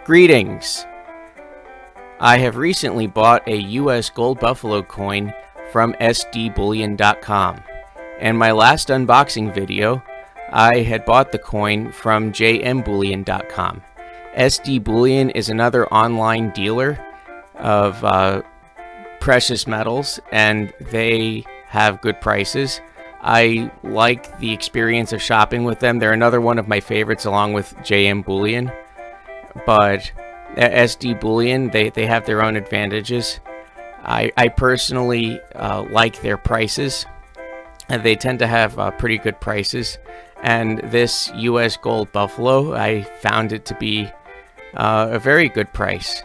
Greetings! I have recently bought a US Gold Buffalo coin from sdbullion.com. In my last unboxing video, I had bought the coin from jmbullion.com. SD Bullion is another online dealer of precious metals, and they have good prices. I like the experience of shopping with them. They're another one of my favorites along with JM Bullion. But SD Bullion, they have their own advantages. I personally like their prices. They tend to have pretty good prices. And this US Gold Buffalo, I found it to be a very good price.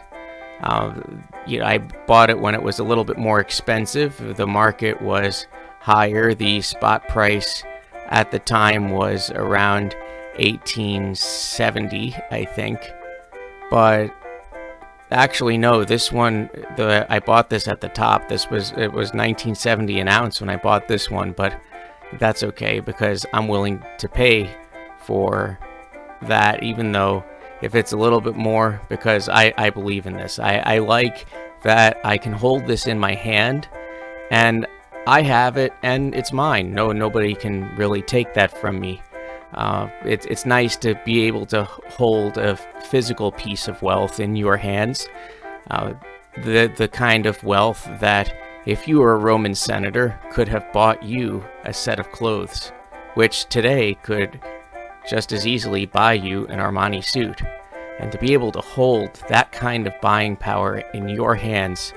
I bought it when it was a little bit more expensive. The market was higher. The spot price at the time was around 1870, I think. But actually, no, this one, I bought this at the top. It was 1970 an ounce when I bought this one, but that's okay because I'm willing to pay for that, even though if it's a little bit more, because I believe in this. I like that I can hold this in my hand and I have it and it's mine. Nobody can really take that from me. It's nice to be able to hold a physical piece of wealth in your hands. The kind of wealth that, if you were a Roman senator, could have bought you a set of clothes, which today could just as easily buy you an Armani suit. And to be able to hold that kind of buying power in your hands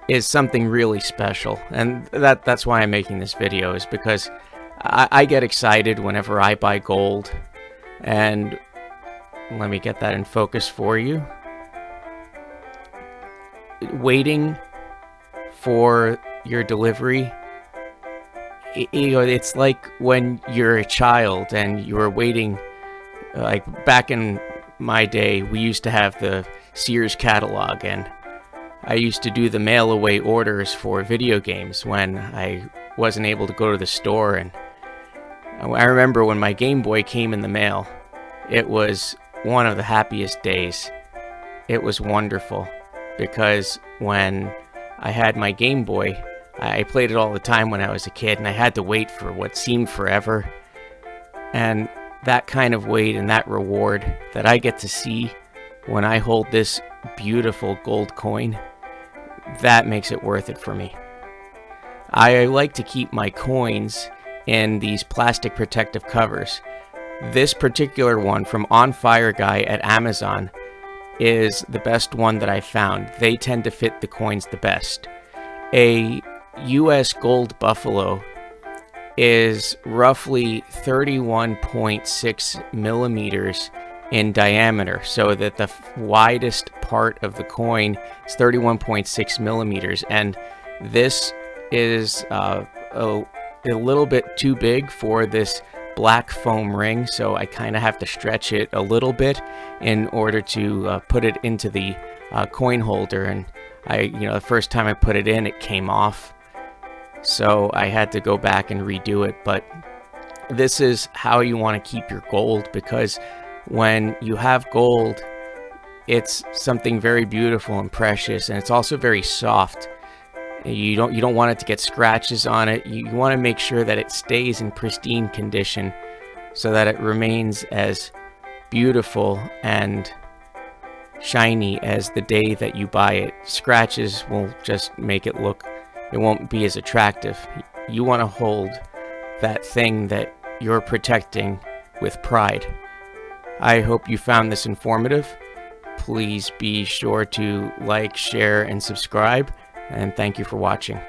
is something really special. And that's why I'm making this video, is because I get excited whenever I buy gold. And let me get that in focus for you. Waiting for your delivery, it's like when you're a child and you were waiting. Like back in my day, we used to have the Sears catalog, and I used to do the mail away orders for video games when I wasn't able to go to the store. And I remember when my Game Boy came in the mail, it was one of the happiest days. It was wonderful because when I had my Game Boy, I played it all the time when I was a kid, and I had to wait for what seemed forever. And that kind of wait and that reward that I get to see when I hold this beautiful gold coin, that makes it worth it for me. I like to keep my coins in these plastic protective covers. This particular one from On Fire Guy at Amazon is the best one that I found. They tend to fit the coins the best. A US Gold Buffalo is roughly 31.6 millimeters in diameter, so that the widest part of the coin is 31.6 millimeters, and this is a little bit too big for this black foam ring, so I kind of have to stretch it a little bit in order to put it into the coin holder. And the first time I put it in, it came off, so I had to go back and redo it. But this is how you want to keep your gold, because when you have gold, it's something very beautiful and precious, and it's also very soft. You don't want it to get scratches on it. You want to make sure that it stays in pristine condition so that it remains as beautiful and shiny as the day that you buy it. Scratches will just make it look, it won't be as attractive. You want to hold that thing that you're protecting with pride. I hope you found this informative. Please be sure to like, share, and subscribe. And thank you for watching.